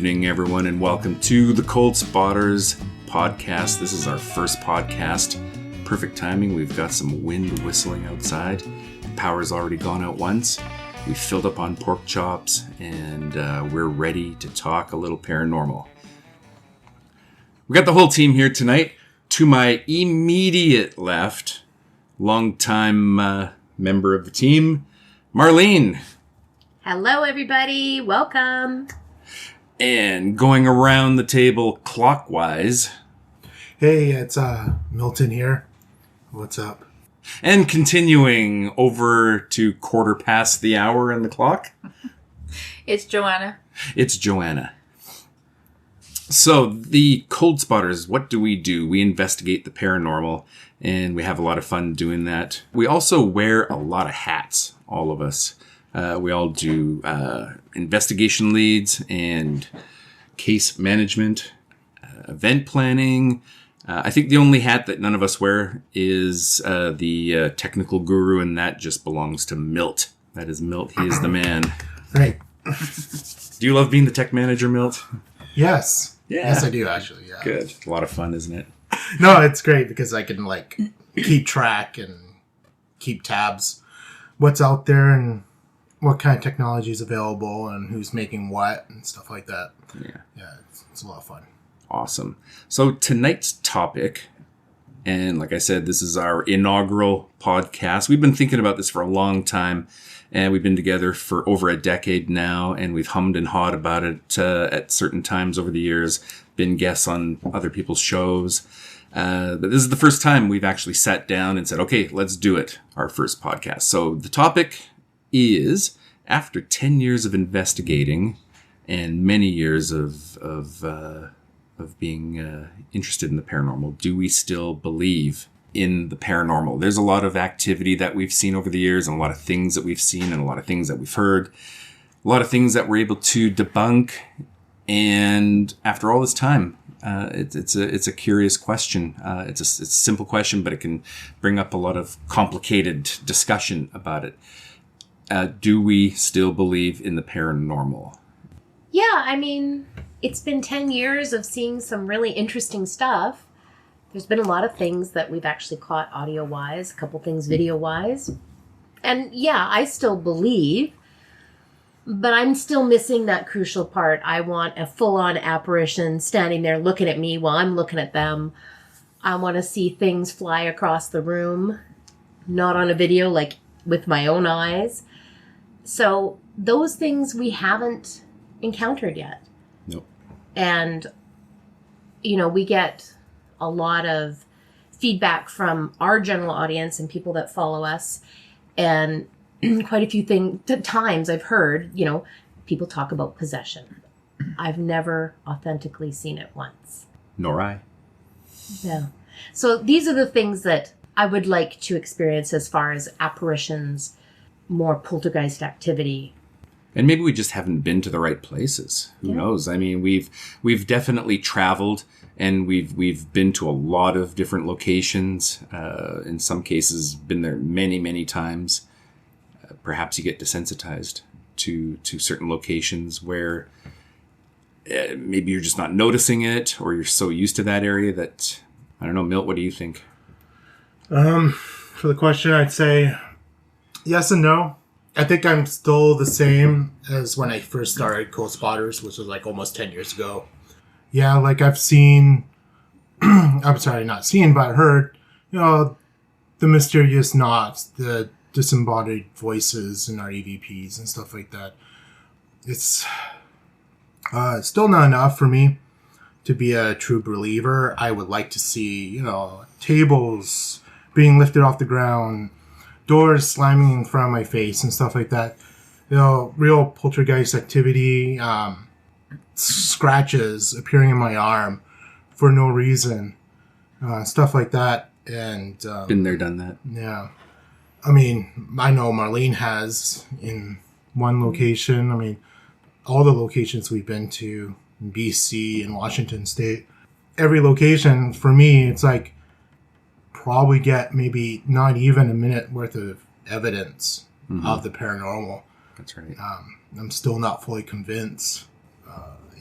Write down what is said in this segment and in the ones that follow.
evening, everyone, and welcome to the Coldspotters podcast. This is our first podcast. Perfect timing. We've got some wind whistling outside. The power's already gone out once. We filled up on pork chops, and we're ready to talk a little paranormal. We got the whole team here tonight. To my immediate left, longtime member of the team, Marlene. Hello, everybody. Welcome. And going around the table clockwise. Hey, it's Milton here. What's up? And continuing over to quarter past the hour in the clock. It's Joanna. It's Joanna. So, the Coldspotters, what do? We investigate the paranormal, and we have a lot of fun doing that. We also wear a lot of hats, all of us. We all do investigation leads and case management, event planning. I think the only hat that none of us wear is the technical guru, and that just belongs to Milt. That is Milt. He is the man. Right. Do you love being the tech manager, Milt? Yes. Yeah. Yes, I do, actually. Yeah. Good. A lot of fun, isn't it? No, it's great because I can, keep track and keep tabs. What's out there and what kind of technology is available and who's making what and stuff like that. Yeah, it's a lot of fun. Awesome. So tonight's topic, and like I said, this is our inaugural podcast. We've been thinking about this for a long time, and we've been together for over a decade now, and we've hummed and hawed about it at certain times over the years, been guests on other people's shows. But this is the first time we've actually sat down and said, okay, let's do it, our first podcast. So the topic is, after 10 years of investigating and many years of being interested in the paranormal, do we still believe in the paranormal? There's a lot of activity that we've seen over the years, and a lot of things that we've seen, and a lot of things that we've heard, a lot of things that we're able to debunk. And after all this time, it's a curious question. It's a simple question, but it can bring up a lot of complicated discussion about it. Do we still believe in the paranormal? Yeah, I mean, it's been 10 years of seeing some really interesting stuff. There's been a lot of things that we've actually caught audio-wise, a couple things video-wise. And yeah, I still believe, but I'm still missing that crucial part. I want a full-on apparition standing there looking at me while I'm looking at them. I want to see things fly across the room, not on a video, like with my own eyes. So those things we haven't encountered yet. Nope. And, we get a lot of feedback from our general audience and people that follow us. And quite a few times I've heard, people talk about possession. I've never authentically seen it once. Nor I. Yeah. So these are the things that I would like to experience as far as apparitions, more poltergeist activity. And maybe we just haven't been to the right places. Who knows? I mean, we've definitely traveled, and we've been to a lot of different locations. In some cases, been there many, many times. Perhaps you get desensitized to certain locations where maybe you're just not noticing it, or you're so used to that area that, I don't know. Milt, what do you think? For the question, I'd say yes and no. I think I'm still the same as when I first started Coldspotters, which was almost 10 years ago. Yeah, I've seen, I'm sorry, not seen, but heard, the mysterious nods, the disembodied voices in our EVPs and stuff like that. It's still not enough for me to be a true believer. I would like to see, tables being lifted off the ground, doors slamming in front of my face and stuff like that. Real poltergeist activity, scratches appearing in my arm for no reason, stuff like that. And been there, done that. Yeah. I mean, I know Marlene has in one location. I mean, all the locations we've been to in BC and Washington State, every location for me, it's probably get maybe not even a minute worth of evidence of the paranormal. That's right. I'm still not fully convinced.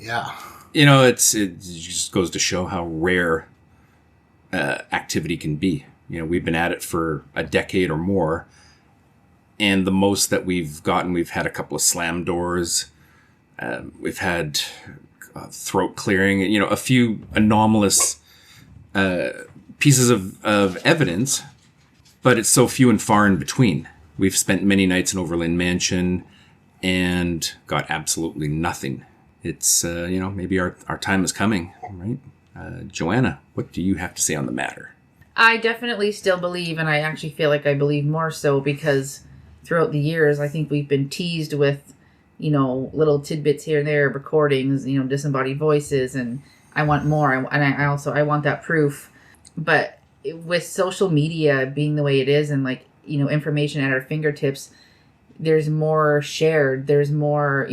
Yeah. It just goes to show how rare activity can be. We've been at it for a decade or more, and the most that we've gotten, we've had a couple of slam doors, we've had throat clearing, a few anomalous pieces of evidence, but it's so few and far in between. We've spent many nights in Overland Mansion and got absolutely nothing. It's, maybe our time is coming, right? Joanna, what do you have to say on the matter? I definitely still believe, and I actually feel like I believe more so because throughout the years, I think we've been teased with, little tidbits here and there, recordings, disembodied voices, and I want more. I want that proof. But with social media being the way it is and information at our fingertips, there's more shared. There's more,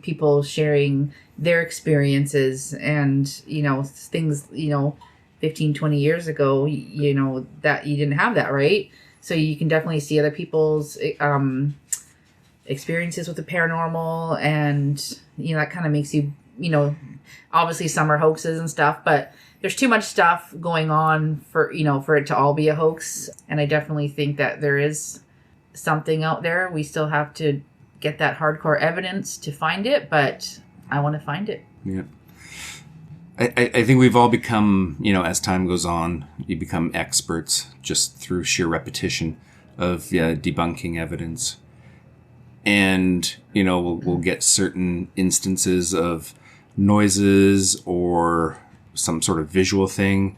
people sharing their experiences and, things, 15, 20 years ago, that you didn't have that, right? So you can definitely see other people's experiences with the paranormal, and, that kind of makes you, obviously some are hoaxes and stuff, but there's too much stuff going on for it to all be a hoax. And I definitely think that there is something out there. We still have to get that hardcore evidence to find it, but I want to find it. Yeah. I think we've all become, as time goes on, you become experts just through sheer repetition of debunking evidence. And, we'll get certain instances of noises or some sort of visual thing.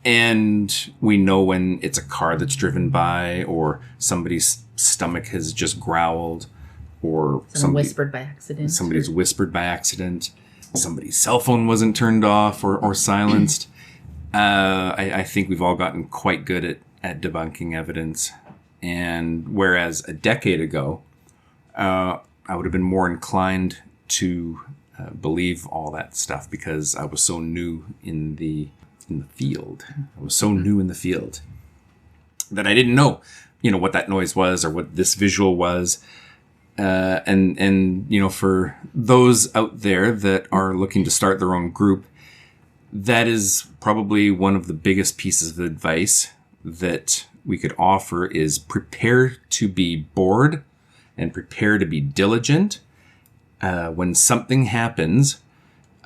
And we know when it's a car that's driven by, or somebody's stomach has just growled, or whispered by accident. Somebody's whispered by accident. Somebody's cell phone wasn't turned off or silenced. I think we've all gotten quite good at debunking evidence. And whereas a decade ago, I would have been more inclined to believe all that stuff because I was so new in the field. I was so new in the field that I didn't know, what that noise was or what this visual was. And for those out there that are looking to start their own group, that is probably one of the biggest pieces of advice that we could offer is prepare to be bored and prepare to be diligent. When something happens,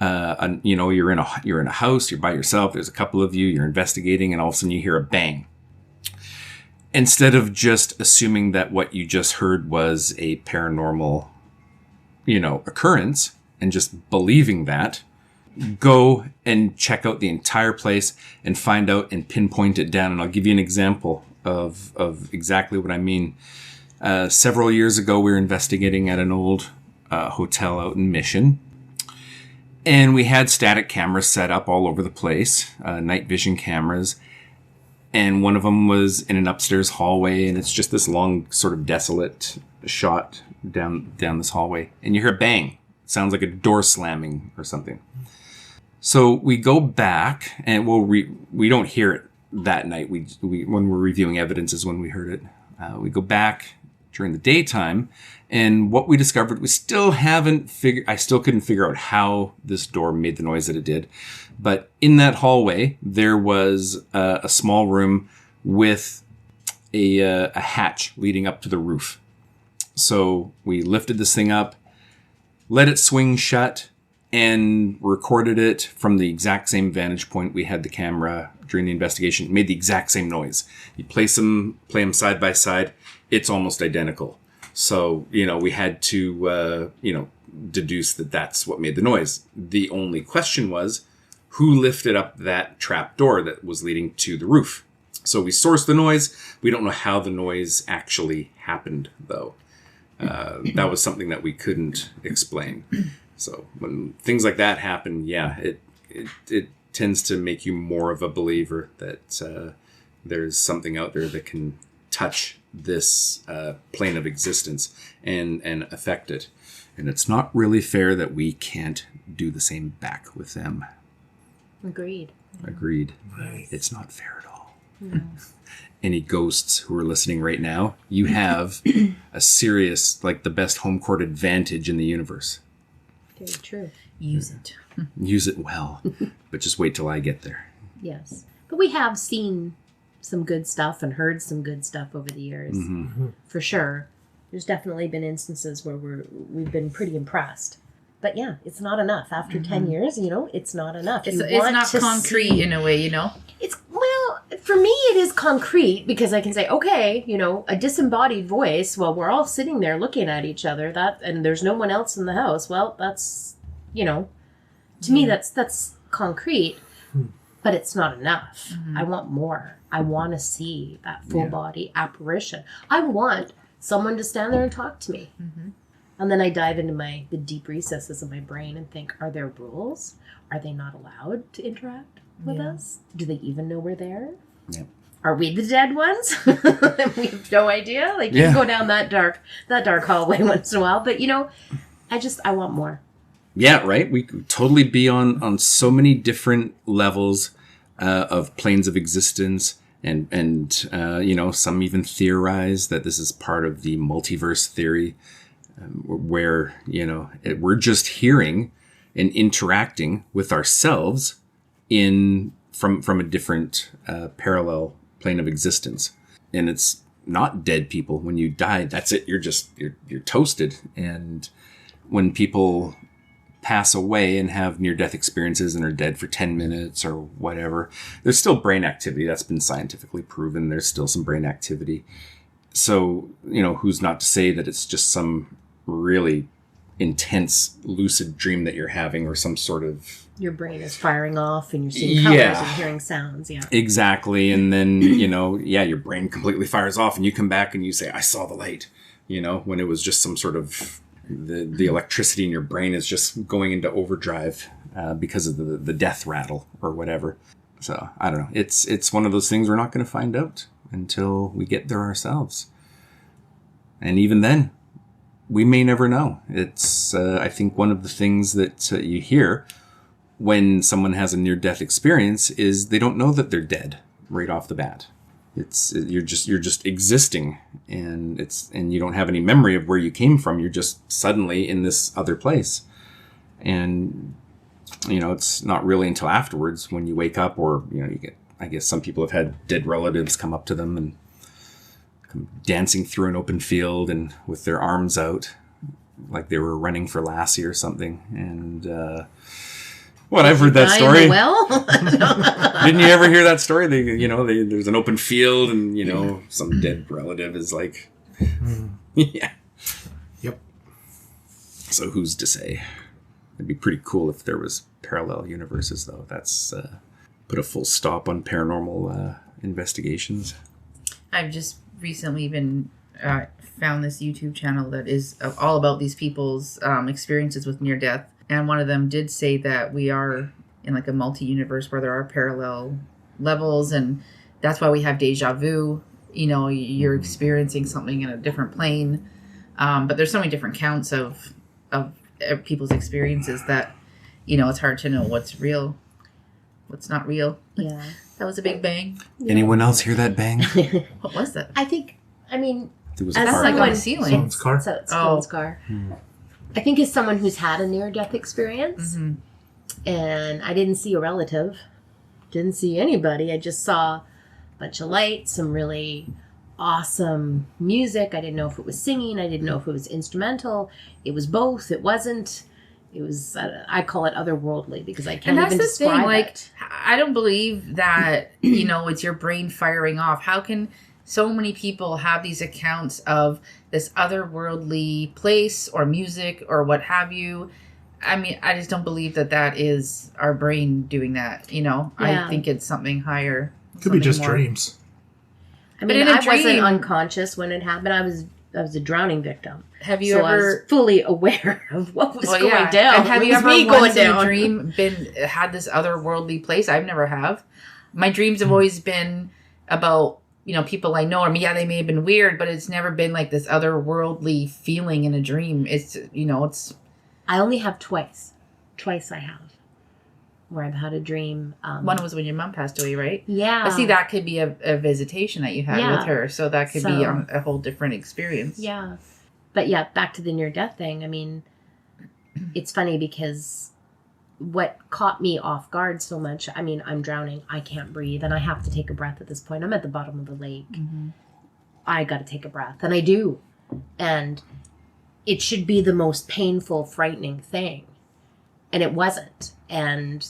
you're in a house, you're by yourself, there's a couple of you, you're investigating, and all of a sudden you hear a bang. Instead of just assuming that what you just heard was a paranormal, occurrence and just believing that, go and check out the entire place and find out and pinpoint it down. And I'll give you an example of exactly what I mean. Several years ago, we were investigating at an old hotel out in Mission. And we had static cameras set up all over the place, night vision cameras. And one of them was in an upstairs hallway, and it's just this long, sort of desolate shot down this hallway. And you hear a bang. It sounds like a door slamming or something. So we go back, and we don't hear it that night. We when we're reviewing evidence is when we heard it. We go back during the daytime, and what we discovered, we still haven't figured. I still couldn't figure out how this door made the noise that it did. But in that hallway, there was a small room with a hatch leading up to the roof. So we lifted this thing up, let it swing shut, and recorded it from the exact same vantage point we had the camera during the investigation. It made the exact same noise. You play them side by side, it's almost identical. So, we had to, deduce that that's what made the noise. The only question was, who lifted up that trap door that was leading to the roof? So we sourced the noise. We don't know how the noise actually happened, though. That was something that we couldn't explain. So when things like that happen, it tends to make you more of a believer that there's something out there that can touch this plane of existence and affect it. And it's not really fair that we can't do the same back with them. Agreed. Right. It's not fair at all. No. Any ghosts who are listening right now, you have a serious, the best home court advantage in the universe. Very true. Use it. Use it well, but just wait till I get there. Yes. But we have seen some good stuff and heard some good stuff over the years. For sure. There's definitely been instances where we've been pretty impressed. But yeah, it's not enough. After 10 years, it's not enough. It's not concrete in a way, It's, well, for me, it is concrete because I can say, okay, a disembodied voice, well, we're all sitting there looking at each other, and there's no one else in the house. Well, that's, to me, that's concrete, but it's not enough. I want more. I want to see that full body apparition. I want someone to stand there and talk to me. And then I dive into the deep recesses of my brain and think, are there rules? Are they not allowed to interact with us? Do they even know we're there? Yeah. Are we the dead ones? We have no idea. Like, you can go down that dark hallway once in a while. But, I want more. Yeah, right? We could totally be on so many different levels of planes of existence. And some even theorize that this is part of the multiverse theory. Where, we're just hearing and interacting with ourselves from a different parallel plane of existence. And it's not dead people. When you die, that's it. You're toasted. And when people pass away and have near-death experiences and are dead for 10 minutes or whatever, there's still brain activity. That's been scientifically proven. There's still some brain activity. So, who's not to say that it's just some really intense lucid dream that you're having or some sort of... Your brain is firing off and you're seeing colors and hearing sounds, Exactly. And then, your brain completely fires off and you come back and you say, I saw the light, when it was just some sort of... The electricity in your brain is just going into overdrive because of the death rattle or whatever. So, I don't know. It's one of those things we're not going to find out until we get there ourselves. And even then, we may never know. It's, I think, one of the things that you hear when someone has a near-death experience is they don't know that they're dead right off the bat. You're just existing, and you don't have any memory of where you came from. You're just suddenly in this other place, and it's not really until afterwards when you wake up, or you get. I guess some people have had dead relatives come up to them and dancing through an open field and with their arms out like they were running for Lassie or something. And I've heard that story. Well, didn't you ever hear that story? There's an open field and some dead relative is like, yeah, yep. So who's to say? It'd be pretty cool if there was parallel universes, though. That's put a full stop on paranormal investigations. I've just recently been found this YouTube channel that is all about these people's experiences with near death, and one of them did say that we are in like a multi-universe where there are parallel levels, and that's why we have deja vu. You're experiencing something in a different plane, but there's so many different counts of people's experiences that it's hard to know what's real, what's not real. yeah. That was a big bang. Anyone else hear that bang? What was that? It was As a car. like on someone- the ceiling. Someone's car. So it's someone's car. I think as someone who's had a near-death experience, and I didn't see a relative, didn't see anybody. I just saw a bunch of lights, some really awesome music. I didn't know if it was singing. I didn't know if it was instrumental. It was both. It wasn't. It was, I call it otherworldly because I can't even describe it. I don't believe that, it's your brain firing off. How can so many people have these accounts of this otherworldly place or music or what have you? I mean, I just don't believe that is our brain doing that, I think it's something higher. Could be just more. Dreams. I mean, in a I wasn't dream- unconscious when it happened. I was a drowning victim. Have you I was ever fully aware of what was going yeah. down. And have It you was ever me once going in down. a dream had this otherworldly place? I've never have. My dreams have always been about, people I know, or they may have been weird, but it's never been like this otherworldly feeling in a dream. It's, it's... I only have twice. Twice I have. Where I've had a dream. One was when your mom passed away, right? Yeah. But see, that could be a visitation that you had with her. So that could be a whole different experience. Yeah. But yeah, back to the near-death thing. I mean, it's funny because what caught me off guard so much, I mean, I'm drowning, I can't breathe, and I have to take a breath at this point. I'm at the bottom of the lake. Mm-hmm. I got to take a breath, and I do. And it should be the most painful, frightening thing. And it wasn't. And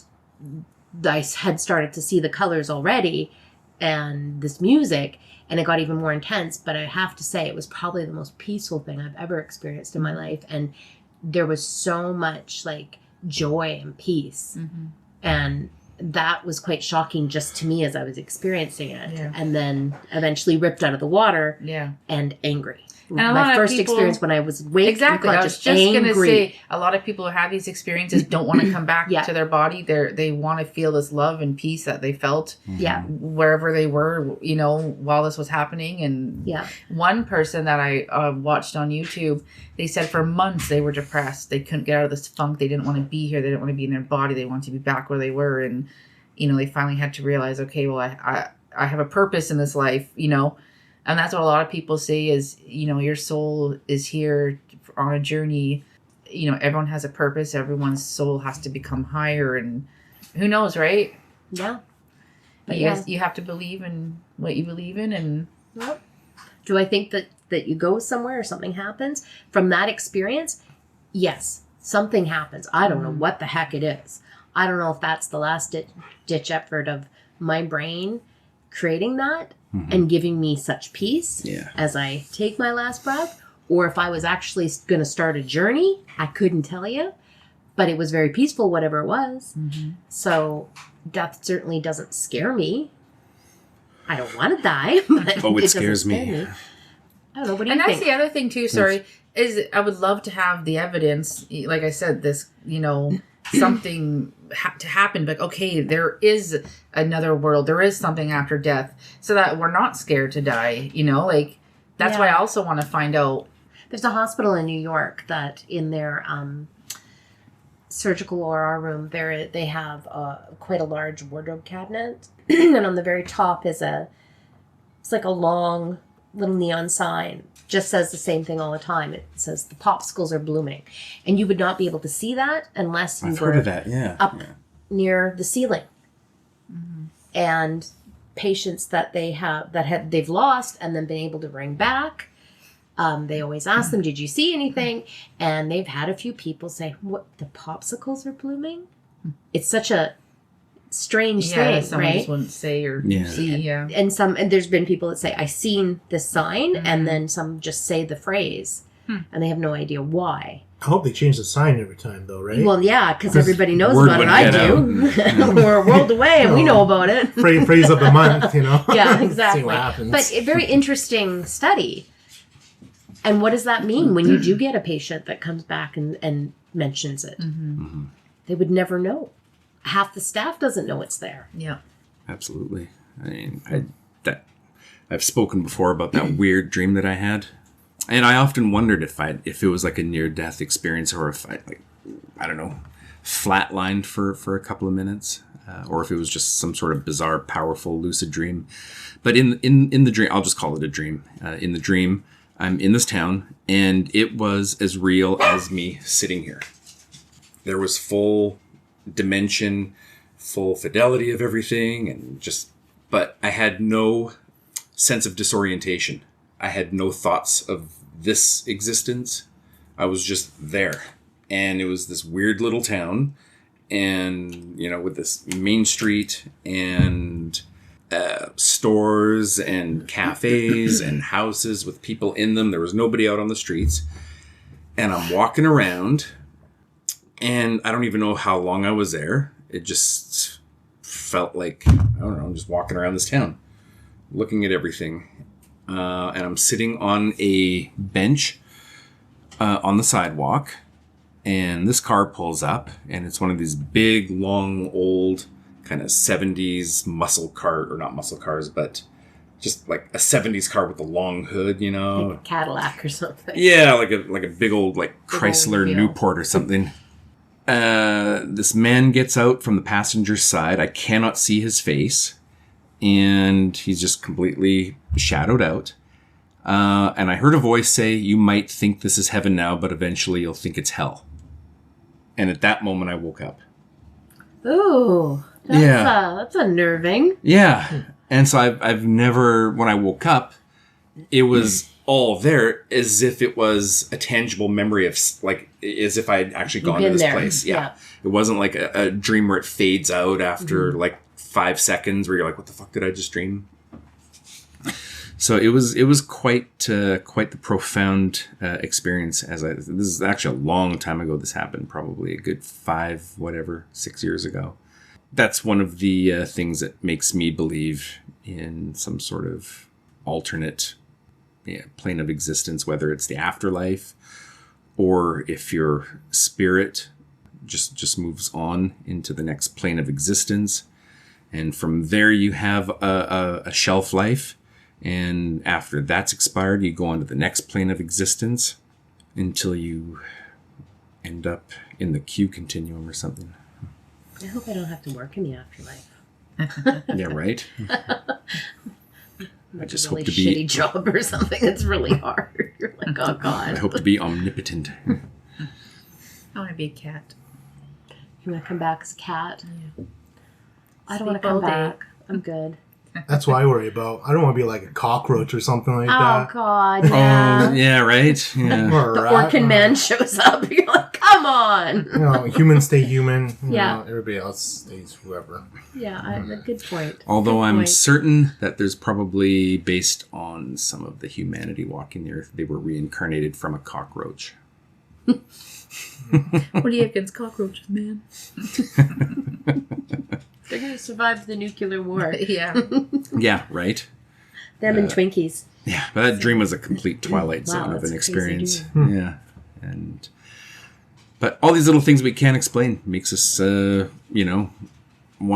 I had started to see the colors already and this music, and it got even more intense. But I have to say, it was probably the most peaceful thing I've ever experienced in my life. And there was so much like joy and peace. Mm-hmm. And that was quite shocking just to me as I was experiencing it. Yeah. And then eventually ripped out of the water and angry. And a lot My of first people- experience when I was awake Exactly. and I conscious, was just going to angry. say, a lot of people who have these experiences don't want to come back Yeah. to their body. They want to feel this love and peace that they felt Yeah. wherever they were, you know, while this was happening. And Yeah. one person that I watched on YouTube, they said for months they were depressed. They couldn't get out of this funk. They didn't want to be here. They didn't want to be in their body. They wanted to be back where they were. And, you know, they finally had to realize, okay, well, I have a purpose in this life, you know. And that's what a lot of people say is, you know, your soul is here on a journey. You know, everyone has a purpose. Everyone's soul has to become higher. And who knows, right? Yeah. But You have to believe in what you believe in. And Well, do I think that you go somewhere or something happens from that experience? Yes, something happens. I don't know what the heck it is. I don't know if that's the last ditch effort of my brain creating that and giving me such peace as I take my last breath, or if I was actually going to start a journey. I couldn't tell you, but it was very peaceful, whatever it was. So death certainly doesn't scare me. I don't want to die. But Oh, it doesn't scares me. scare I don't know. What do you and that's think? the other thing too, sorry, is I would love to have the evidence. Like I said, this, you know, something to happen, but okay, there is another world. There is something after death, so that we're not scared to die, you know, like that's why I also want to find out. There's a hospital in New York that in their surgical OR room, they have quite a large wardrobe cabinet, and on the very top is it's like a long little neon sign. Just says the same thing all the time. It says the popsicles are blooming, and you would not be able to see that unless you I've were heard of that, up near the ceiling. And patients that they've lost and then been able to bring back, they always ask them, "Did you see anything?" And they've had a few people say, "What, the popsicles are blooming?" It's such a strange thing, someone right? just wouldn't say or see, And there's been people that say, "I seen this sign," and then some just say the phrase, and they have no idea why. I hope they change the sign every time, though, right? Well, yeah, because everybody knows word about it. wouldn't I get do. We're a world away, and we know about it. Phrase of the month, you know? Yeah, exactly. See what happens. But a very interesting study. And what does that mean when you do get a patient that comes back and mentions it? They would never know. Half the staff doesn't know it's there. Yeah. Absolutely. I mean, I've spoken before about that weird dream that I had, and I often wondered if it was like a near-death experience, or if I don't know, flatlined for a couple of minutes, or if it was just some sort of bizarre, powerful, lucid dream. But in the dream, I'll just call it a dream. In the dream, I'm in this town, and it was as real as me sitting here. There was full dimension, full fidelity of everything, and but I had no sense of disorientation. I had no thoughts of this existence. I was just there. And it was this weird little town, and, you know, with this main street and stores and cafes and houses with people in them. There was nobody out on the streets. And I'm walking around, and I don't even know how long I was there. It just felt like, I don't know, I'm just walking around this town, looking at everything. And I'm sitting on a bench on the sidewalk, and this car pulls up, and it's one of these big, long, old, kind of 70s muscle car, or not muscle cars, but just like a 70s car with a long hood, you know? Like a Cadillac or something. Yeah, like a big old Chrysler wheel. Newport or something. This man gets out from the passenger side. I cannot see his face, and he's just completely shadowed out. And I heard a voice say, "You might think this is heaven now, but eventually you'll think it's hell." And at that moment, I woke up. Ooh, that's unnerving. Yeah. And so I've never, when I woke up, it was all there as if it was a tangible memory of, like, as if I'd actually gone to this place. Yeah. It wasn't like a dream where it fades out after like 5 seconds where you're like, what the fuck did I just dream? So it was quite the profound experience. This is actually a long time ago. This happened, probably a good 6 years ago. That's one of the things that makes me believe in some sort of alternate plane of existence, whether it's the afterlife or if your spirit just moves on into the next plane of existence, and from there you have a shelf life. And after that's expired, you go on to the next plane of existence until you end up in the Q continuum or something. I hope I don't have to work in the afterlife. Yeah, right? I just hope to be... shitty job or something that's really hard. You're like, oh, God. I hope to be omnipotent. I want to be a cat. You want to come back as a cat? Yeah. I don't want to come back. I'm good. That's what I worry about. I don't want to be like a cockroach or something like that. Oh, God, yeah. Oh, yeah, right? Yeah. Or a The rat. Orkin man shows up. You're like, come on. You know, humans stay human. You Yeah. know, everybody else stays whoever. Yeah, a good point. Although Good I'm point. certain that there's probably, based on some of the humanity walking the earth, they were reincarnated from a cockroach. What do you have against cockroaches, man? They're going to survive the nuclear war. Yeah. Yeah, right? Them and Twinkies. Yeah, but that dream was a complete Twilight Zone of that's an a crazy experience. dream. Yeah. But all these little things we can't explain makes us, want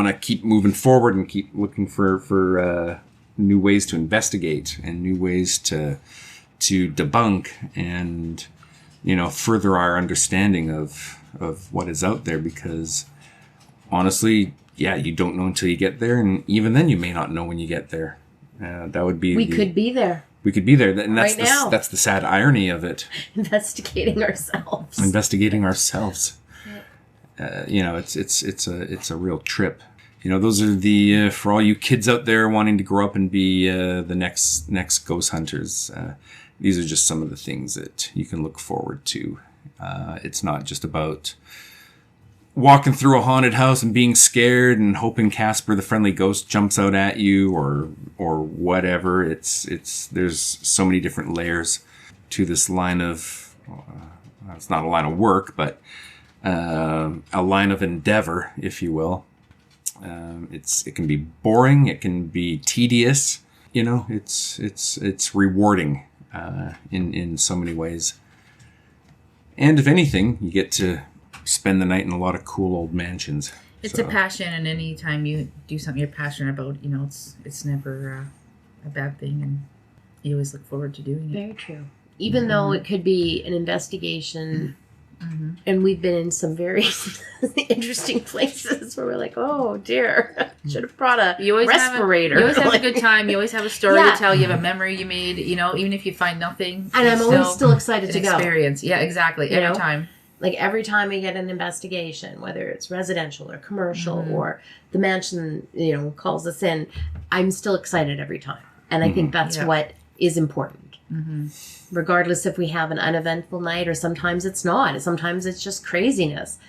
to keep moving forward and keep looking for new ways to investigate and new ways to debunk and, further our understanding of what is out there, because honestly, yeah, you don't know until you get there, and even then you may not know when you get there. That would be... We could be there. We could be there, and that's Right now. that's the sad irony of it. Investigating ourselves. Investigating ourselves. It's a real trip. Those are the for all you kids out there wanting to grow up and be the next ghost hunters. These are just some of the things that you can look forward to. It's not just about walking through a haunted house and being scared and hoping Casper the Friendly Ghost jumps out at you or whatever. It's there's so many different layers to this line of it's not a line of work, but a line of endeavor, if you will. It can be boring, it can be tedious. It's rewarding in so many ways. And if anything, you get to spend the night in a lot of cool old mansions. It's a passion, and any time you do something you're passionate about, it's never a bad thing, and you always look forward to doing it. Very true. Even though it could be an investigation, and we've been in some very interesting places where we're like, oh dear, should have brought a respirator. You always have a good time. You always have a story to tell. You have a memory you made. Even if you find nothing, And I'm always still excited to go. Experience. Yeah, exactly. Every time. Like every time we get an investigation, whether it's residential or commercial or the mansion, calls us in, I'm still excited every time. And I think that's what is important. Regardless if we have an uneventful night or sometimes it's not. Sometimes it's just craziness.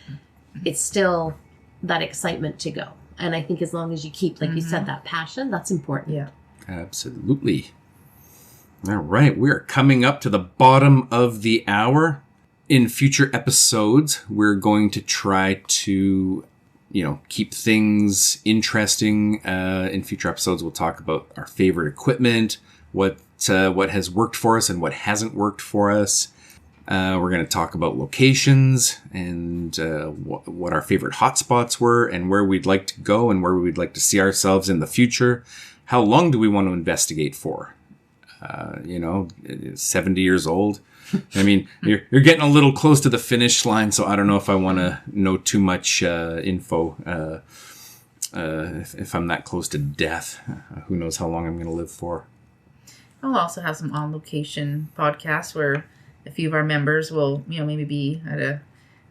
It's still that excitement to go. And I think as long as you keep, like you said, that passion, that's important. Yeah. Absolutely. All right. We're coming up to the bottom of the hour. In future episodes, we're going to try to, keep things interesting. In future episodes, we'll talk about our favorite equipment, what has worked for us and what hasn't worked for us. We're going to talk about locations and what our favorite hotspots were and where we'd like to go and where we'd like to see ourselves in the future. How long do we want to investigate for? 70 years old. I mean, you're getting a little close to the finish line, so I don't know if I want to know too much info. If I'm that close to death, who knows how long I'm going to live for. I'll also have some on-location podcasts where a few of our members will, maybe be at a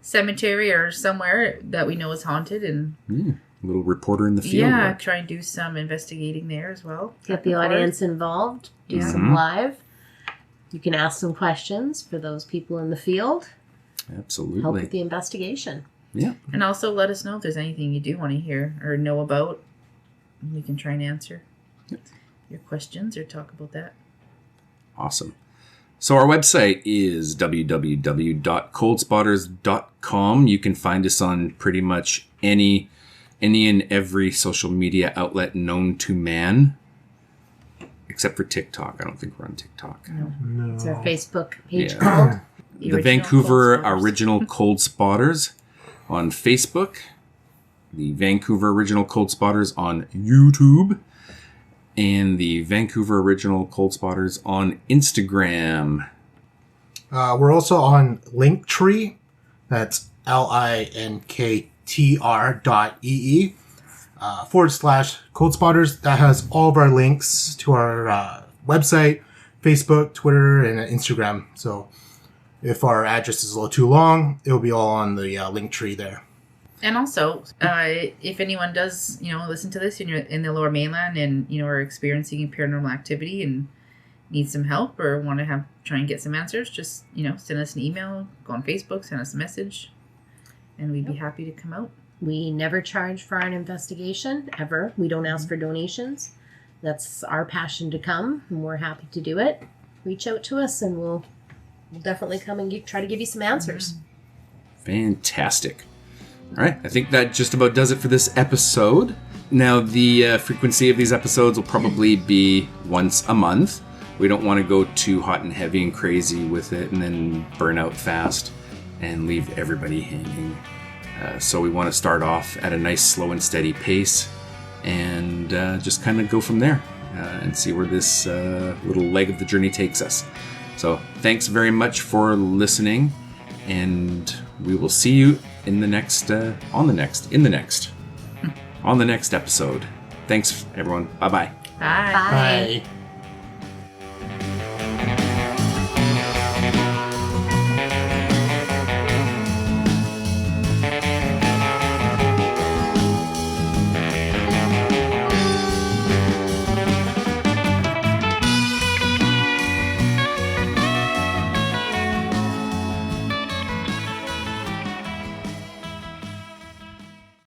cemetery or somewhere that we know is haunted, and A little reporter in the field. yeah, work. try and do some investigating there as well. Get the audience involved. Do some live. You can ask some questions for those people in the field. Absolutely. Help with the investigation. Yeah. And also let us know if there's anything you do want to hear or know about. We can try and answer your questions or talk about that. Awesome. So our website is www.coldspotters.com. You can find us on pretty much any and every social media outlet known to man, except for TikTok. I don't think we're on TikTok. No. It's our Facebook page Yeah. called. The Original Vancouver Coldspotters. Original Coldspotters on Facebook. The Vancouver Original Coldspotters on YouTube. And the Vancouver Original Coldspotters on Instagram. We're also on Linktree. That's linktr.ee / Coldspotters. That has all of our links to our website, Facebook, Twitter, and Instagram. So if our address is a little too long, it'll be all on the Linktree there. And also, if anyone does, listen to this and you're in the Lower Mainland and, are experiencing paranormal activity and need some help or want to try and get some answers, just, send us an email, go on Facebook, send us a message, and we'd be happy to come out. We never charge for an investigation, ever. We don't ask for donations. That's our passion to come, and we're happy to do it. Reach out to us, and we'll definitely come and try to give you some answers. Fantastic. All right, I think that just about does it for this episode. Now, the frequency of these episodes will probably be once a month. We don't want to go too hot and heavy and crazy with it and then burn out fast and leave everybody hanging. So we want to start off at a nice, slow and steady pace and just kind of go from there and see where this little leg of the journey takes us. So thanks very much for listening, and we will see you on the next episode. Thanks, everyone. Bye-bye. Bye. Bye. Bye.